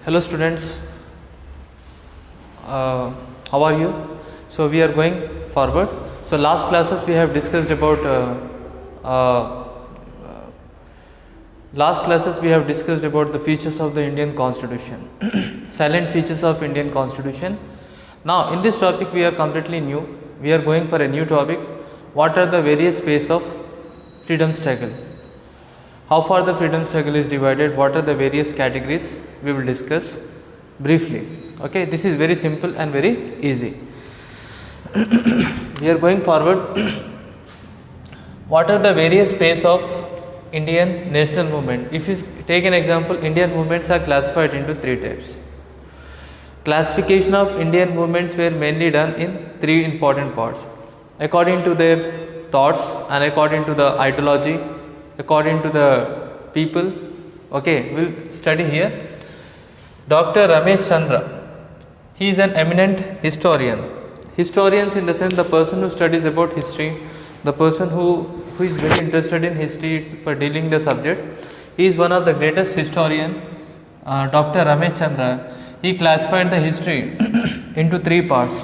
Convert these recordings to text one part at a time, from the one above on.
Hello students, how are you? So we are going forward. So last classes we have discussed about the features of the Indian Constitution, silent features of Indian Constitution. Now in this topic we are completely new. We are going for a new topic. What are the various phases of freedom struggle? How far the freedom struggle is divided? What are the various categories? We will discuss briefly. Okay, this is very simple and very easy. We are going forward. What are the various phases of Indian national movement? If you take an example, Indian movements are classified into three types. Classification of Indian movements were mainly done in three important parts, according to their thoughts and according to the ideology, according to the people. Okay, we will study here. Dr. Ramesh Chandra, he is an eminent historian. Historians in the sense the person who studies about history, the person who is very interested in history for dealing the subject. He is one of the greatest historian, Dr. Ramesh Chandra. He classified the history into three parts.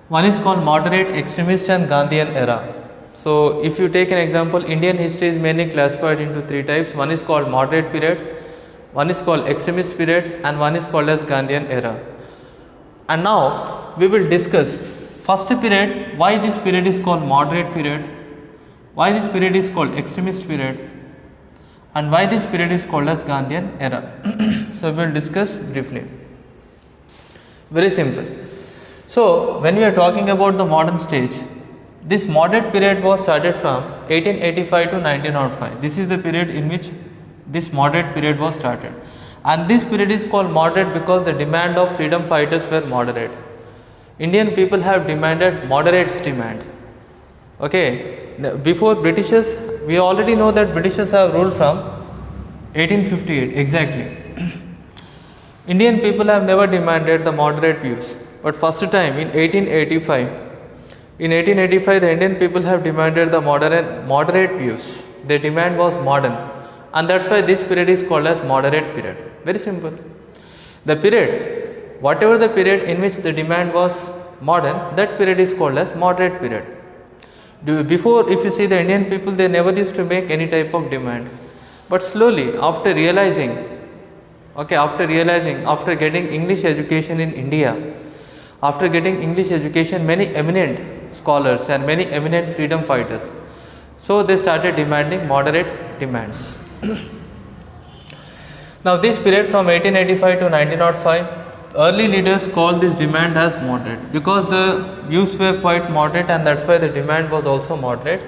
One is called moderate, extremist and Gandhian era. So if you take an example, Indian history is mainly classified into three types. One is called moderate period, one is called extremist period, and one is called as Gandhian era. And now we will discuss first period, why this period is called moderate period, why this period is called extremist period, and why this period is called as Gandhian era. So we will discuss briefly. Very simple. So when we are talking about the modern stage, this moderate period was started from 1885 to 1905. This is the period in which this moderate period was started, and this period is called moderate because the demand of freedom fighters were moderate. Indian people have demanded moderates demand. Okay, before Britishers, we already know that Britishers have ruled from 1858 exactly. Indian people have never demanded the moderate views, but first time in 1885. In 1885, the Indian people have demanded the moderate views. Their demand was modern, and that's why this period is called as moderate period. Very simple. The period, whatever the period in which the demand was modern, that period is called as moderate period. Before, if you see the Indian people, they never used to make any type of demand, but slowly after realizing, after getting English education in India, after getting English education, many eminent scholars and many eminent freedom fighters, so they started demanding moderate demands. Now this period from 1885 to 1905, early leaders called this demand as moderate because the views were quite moderate, and that's why the demand was also moderate.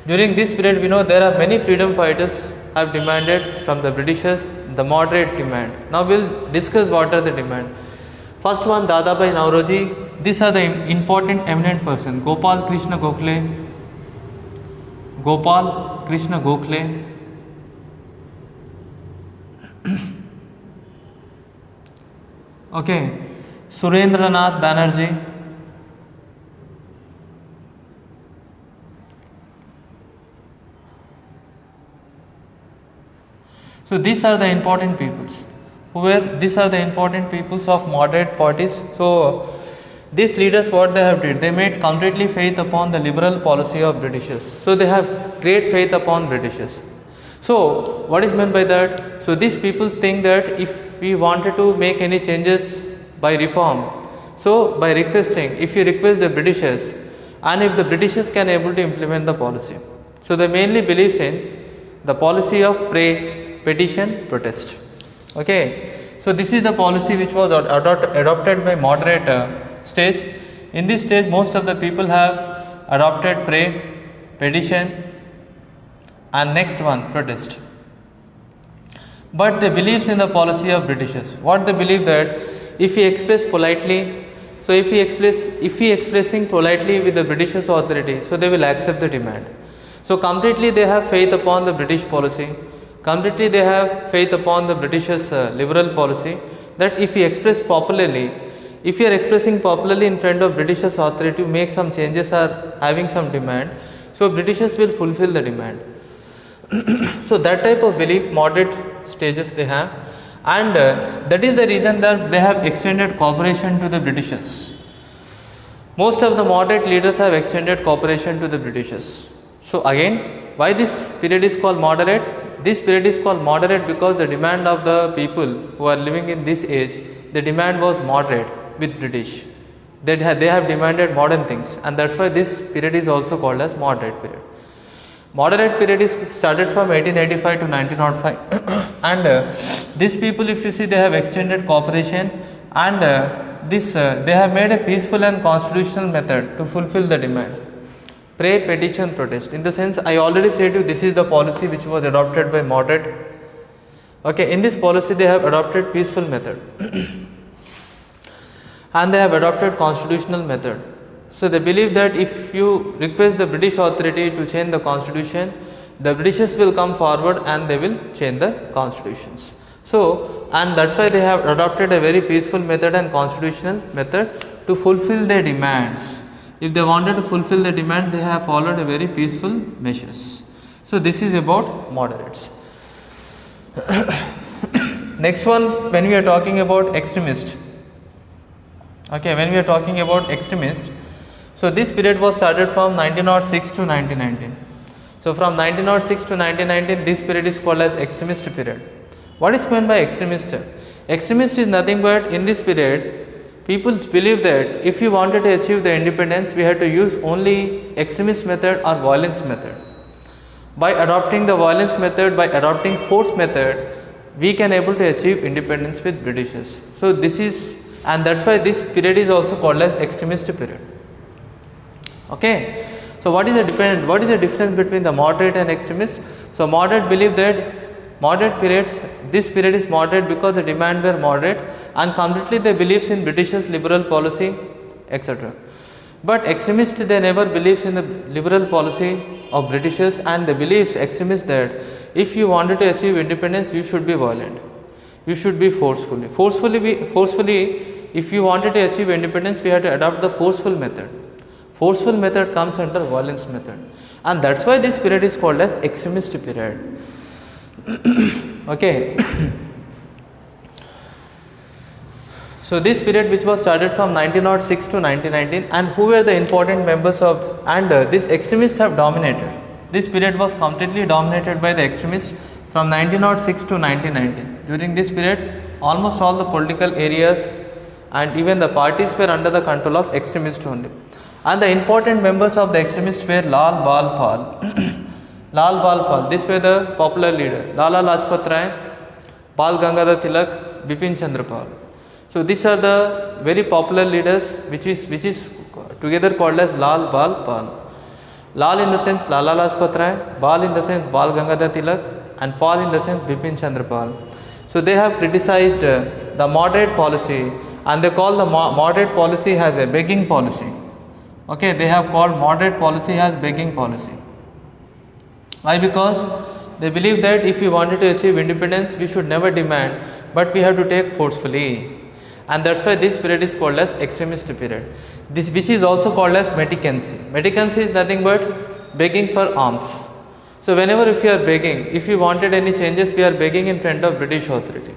During this period, we know there are many freedom fighters have demanded from the Britishers the moderate demand. Now we will discuss what are the demand. First one, Dadabhai Nauroji. These are the important eminent person. Gopal Krishna Gokhale, okay, Surendranath Banerjee, so these are the important peoples. These are the important peoples of moderate parties. So these leaders, what they have did, they made completely faith upon the liberal policy of Britishers. So they have great faith upon Britishers. So what is meant by that? So these people think that if we wanted to make any changes by reform, so by requesting, if you request the Britishers, and if the Britishers can able to implement the policy, so they mainly believes in the policy of pray, petition, protest. Okay, so this is the policy which was adopted by moderate stage. In this stage, most of the people have adopted pray, petition, and next one protest. But they believes in the policy of Britishers. What they believe that if he express politely, so if he expressing politely with the Britishers authority, so they will accept the demand. So completely they have faith upon the British policy. Completely they have faith upon the Britishers' liberal policy, that if you express popularly, if you are expressing popularly in front of Britishers' authority to make some changes or having some demand, so Britishers will fulfill the demand. So that type of belief, moderate stages they have. and that is the reason that they have extended cooperation to the Britishers. Most of the moderate leaders have extended cooperation to the Britishers. So again, why this period is called moderate? This period is called moderate because the demand of the people who are living in this age, the demand was moderate with British. They have demanded modern things, and that's why this period is also called as moderate period. Moderate period is started from 1885 to 1905 and these people, if you see, they have extended cooperation, and they have made a peaceful and constitutional method to fulfill the demand. Pray, petition, protest. In the sense, I already said to you, this is the policy which was adopted by moderate. Okay, in this policy they have adopted peaceful method and they have adopted constitutional method. So they believe that if you request the British authority to change the constitution, the Britishers will come forward and they will change the constitutions. So, and that's why they have adopted a very peaceful method and constitutional method to fulfill their demands. If they wanted to fulfill the demand, they have followed a very peaceful measures. So this is about moderates. Next one, when we are talking about extremist. Okay, when we are talking about extremist, so this period was started from 1906 to 1919. So from 1906 to 1919, this period is called as extremist period. What is meant by extremist? Extremist is nothing but, in this period, people believe that if you wanted to achieve the independence, we had to use only extremist method or violence method. By adopting the violence method, by adopting force method, we can able to achieve independence with Britishers. So this is, and that's why this period is also called as extremist period. Okay. So what is the difference between the moderate and extremist? So moderate believe that moderate periods, this period is moderate because the demand were moderate and completely they believes in Britishers liberal policy, etc. But extremists, they never believes in the liberal policy of Britishers, and they believes extremists that if you wanted to achieve independence, you should be violent, you should be forcefully, if you wanted to achieve independence, we have to adopt the forceful method. Forceful method comes under violence method, and that's why this period is called as extremist period. Okay. So this period, which was started from 1906 to 1919, and who were the important members of, and these extremists have dominated. This period was completely dominated by the extremists from 1906 to 1919. During this period, almost all the political areas and even the parties were under the control of extremists only. And the important members of the extremists were Lal Bal Pal. Lal Bal Pal, these were the popular leader. Lala Lajpat Rai, Bal Gangadhar Tilak, Bipin Chandra Pal. So these are the very popular leaders, which is together called as Lal Bal Pal. Lal in the sense Lala Lajpat Rai, Bal in the sense Bal Gangadhar Tilak, and Pal in the sense Bipin Chandra Pal. So they have criticized the moderate policy, and they call the moderate policy as a begging policy. Okay, they have called moderate policy as begging policy. Why? Because they believe that if we wanted to achieve independence, we should never demand, but we have to take forcefully. And that's why this period is called as extremist period. This, which is also called as meticancy. Meticancy is nothing but begging for alms. So whenever if you are begging, if you wanted any changes, we are begging in front of British authority.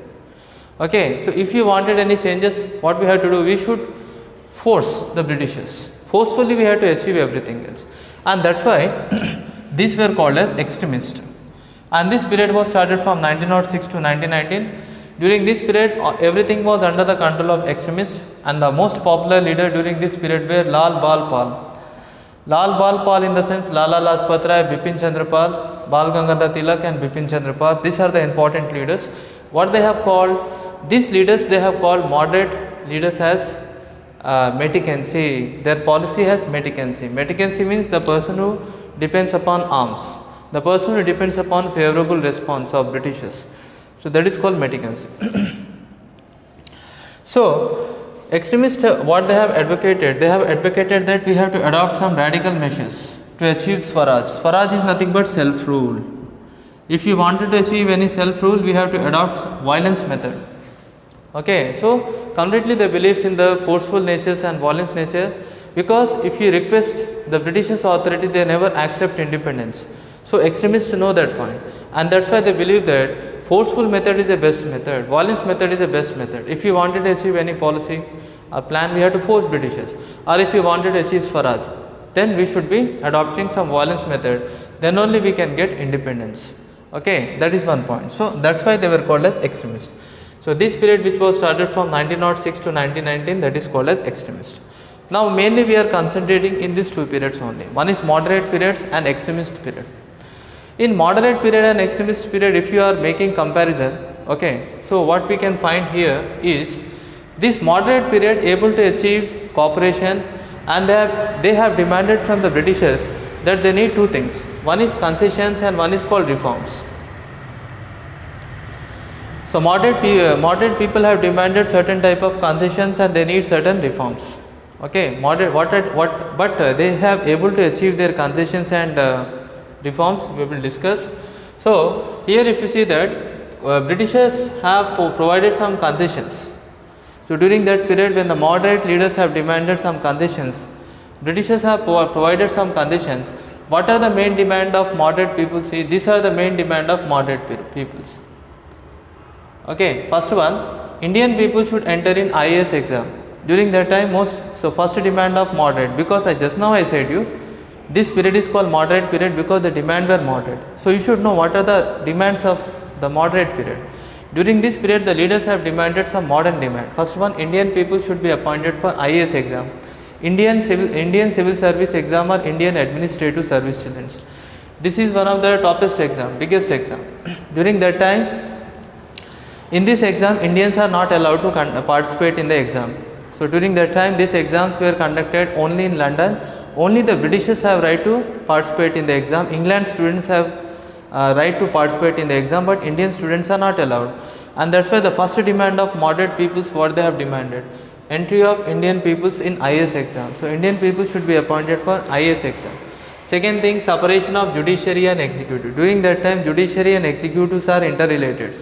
Okay, so if you wanted any changes, what we have to do? We should force the Britishers. Forcefully we have to achieve everything else, and that's why these were called as extremist. And this period was started from 1906 to 1919. During this period, everything was under the control of extremists, and the most popular leader during this period were Lal Bal Pal. Lal Bal Pal in the sense Lala Lajpat Rai, Bipin Chandra Pal, Bal Gangadhar Tilak, and Bipin Chandra Pal. These are the important leaders. What they have called, these leaders they have called moderate leaders as meticancy. Their policy has meticancy. Meticancy means the person who depends upon alms, the person who depends upon favorable response of Britishers. So that is called meticancy. So extremists, what they have advocated that we have to adopt some radical measures to achieve Swaraj. Swaraj is nothing but self-rule. If you wanted to achieve any self-rule, we have to adopt violence method. Okay, so completely they believes in the forceful natures and violence nature, because if you request the Britishers authority, they never accept independence. So extremists know that point, and that's why they believe that forceful method is the best method, violence method is the best method. If you wanted to achieve any policy or plan, we have to force Britishers, or if you wanted to achieve Swaraj, then we should be adopting some violence method, then only we can get independence. Okay, that is one point. So that's why they were called as extremists. So this period which was started from 1906 to 1919, that is called as extremist. Now mainly we are concentrating in these two periods only. One is moderate periods and extremist period. In moderate period and extremist period, if you are making comparison, okay, so what we can find here is this moderate period able to achieve cooperation, and they have demanded from the Britishers that they need two things. One is concessions and one is called reforms. So moderate people have demanded certain type of concessions and they need certain reforms. Okay, but they have able to achieve their concessions and reforms, we will discuss. So here if you see that Britishers have provided some concessions. So during that period when the moderate leaders have demanded some concessions, Britishers have provided some conditions. What are the main demand of moderate people? See, these are the main demand of moderate peoples. Okay, first one, Indian people should enter in IAS exam. During that time first demand of moderate, because just now I said you, this period is called moderate period because the demand were moderate. So you should know what are the demands of the moderate period. During this period the leaders have demanded some modern demand. First one, Indian people should be appointed for IAS exam. Indian civil service exam or Indian administrative service students. This is one of the toughest exam, biggest exam. During that time, in this exam, Indians are not allowed to participate in the exam. So during that time, these exams were conducted only in London. Only the Britishers have right to participate in the exam. England students have right to participate in the exam, but Indian students are not allowed. And that's why the first demand of moderate peoples, what they have demanded, entry of Indian peoples in IAS exam. So Indian people should be appointed for IAS exam. Second thing, separation of judiciary and executive. During that time, judiciary and executives are interrelated.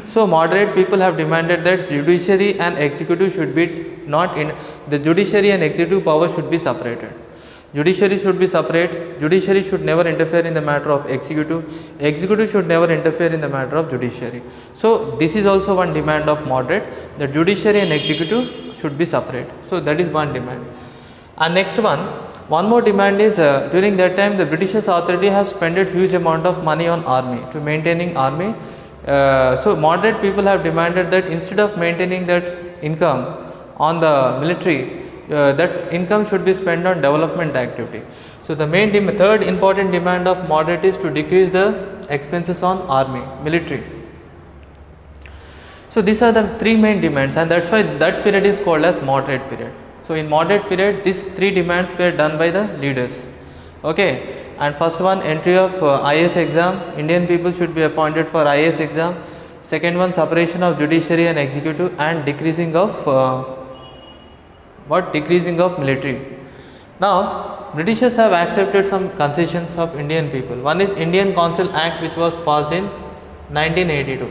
So moderate people have demanded that judiciary and executive should be not in the judiciary and executive power should be separated. Judiciary should be separate. Judiciary should never interfere in the matter of executive. Executive should never interfere in the matter of judiciary. So this is also one demand of moderate, that judiciary and executive should be separate. So that is one demand. And next one more demand is during that time the British authority have spent huge amount of money on army to maintaining army. So moderate people have demanded that instead of maintaining that income on the military, that income should be spent on development activity. So the third important demand of moderate is to decrease the expenses on army, military. So these are the three main demands, and that's why that period is called as moderate period. So in moderate period, these three demands were done by the leaders. Okay. And first one, entry of IAS exam. Indian people should be appointed for IAS exam. Second one, separation of judiciary and executive, and decreasing of decreasing of military. Now Britishers have accepted some concessions of Indian people. One is Indian Council Act, which was passed in 1982.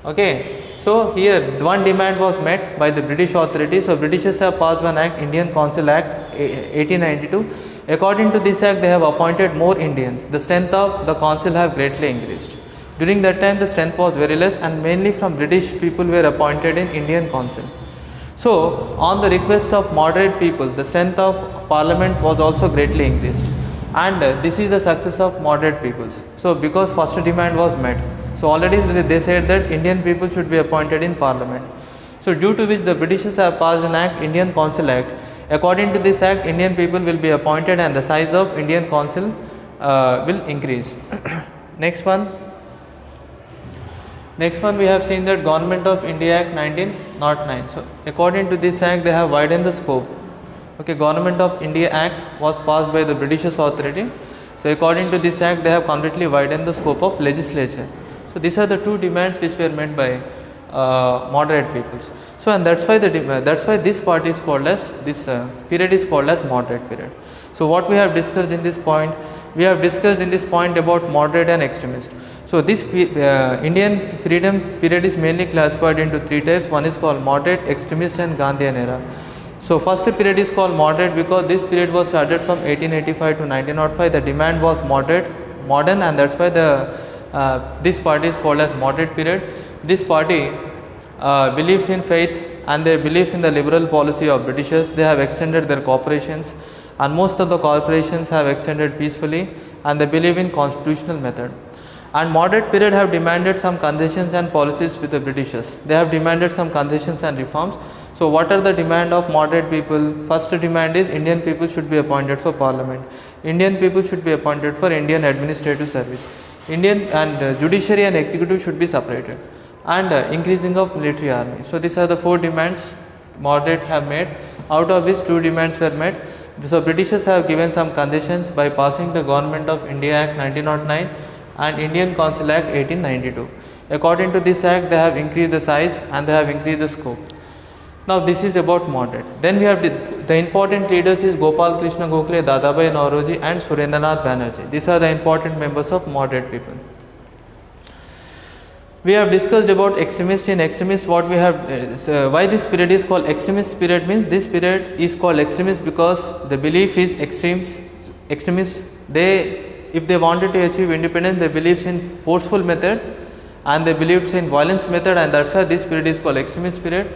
Okay, so here one demand was met by the British authorities. So Britishers have passed one act, Indian Council Act 1892. According to this act, they have appointed more Indians. The strength of the council have greatly increased. During that time, the strength was very less, and mainly from British people were appointed in Indian Council. So on the request of moderate people, the strength of parliament was also greatly increased, and this is the success of moderate peoples. So because first demand was met, so already they said that Indian people should be appointed in parliament. So due to which the Britishers have passed an act, Indian Council Act. According to this act, Indian people will be appointed and the size of Indian Council will increase. Next one we have seen that Government of India Act 1909. So according to this act, they have widened the scope. Okay, Government of India Act was passed by the British authority. So according to this act, they have completely widened the scope of legislature. So these are the two demands which were met by moderate peoples. So and that's why this part is called as period is called as moderate period. So what we have discussed in this point, about moderate and extremist. So this Indian freedom period is mainly classified into three types. One is called moderate, extremist, and Gandhian era. So first period is called moderate because this period was started from 1885 to 1905. The demand was moderate, modern, and that's why the This party is called as moderate period. This party believes in faith and they believes in the liberal policy of Britishers. They have extended their corporations and most of the corporations have extended peacefully and they believe in constitutional method. And moderate period have demanded some concessions and policies with the Britishers. They have demanded some concessions and reforms. So what are the demand of moderate people? First demand is Indian people should be appointed for parliament. Indian people should be appointed for Indian administrative service. Indian and judiciary and executive should be separated. And increasing of military army. So these are the 4 demands moderate have made. Out of which 2 demands were met. So Britishers have given some conditions by passing the Government of India Act 1909 and Indian Council Act 1892. According to this act, they have increased the size and they have increased the scope. Now this is about moderate. Then we have the important leaders is Gopal Krishna Gokhale, Dadabhai Naoroji and Surendranath Banerjee. These are the important members of moderate people. We have discussed about extremists. In extremists, what we have why this period is called extremist period means this period is called extremist because the belief is extremist. If they wanted to achieve independence, they believed in forceful method and they believed in violence method, and that's why this period is called extremist period.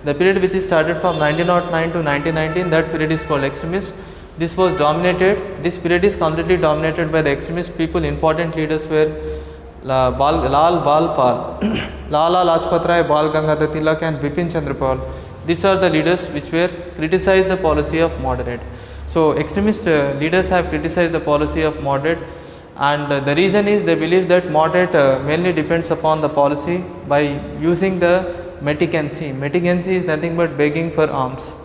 The period which is started from 1909 to 1919, that period is called extremist. This period is completely dominated by the extremist people. Important leaders were Lal Bal Pal, Lala Lajpat Rai, Bal Gangadhar Tilak and Bipin Chandra Pal. These are the leaders which were criticized the policy of moderate. So extremist leaders have criticized the policy of moderate, and the reason is they believe that moderate mainly depends upon the policy by using the meticancy. Meticancy is nothing but begging for alms.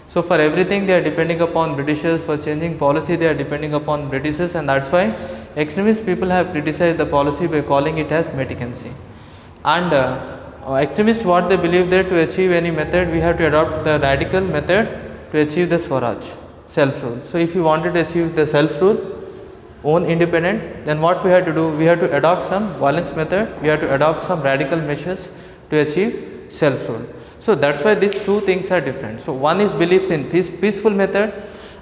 So for everything they are depending upon Britishers. For changing policy they are depending upon Britishers, and that's why extremist people have criticized the policy by calling it as meticancy. And extremists, what they believe that to achieve any method we have to adopt the radical method to achieve the Swaraj, self-rule. So if you wanted to achieve the self-rule, own independent, then what we have to do? We have to adopt some violence method, we have to adopt some radical measures to achieve self-rule. So that's why these 2 things are different. So one is believes in peaceful method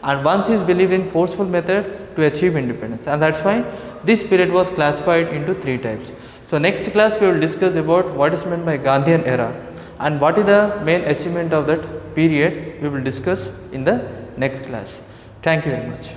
and one is believe in forceful method to achieve independence, and that's why this period was classified into 3 types. So next class we will discuss about what is meant by Gandhian era and what is the main achievement of that period. We will discuss in the next class. Thank you very much.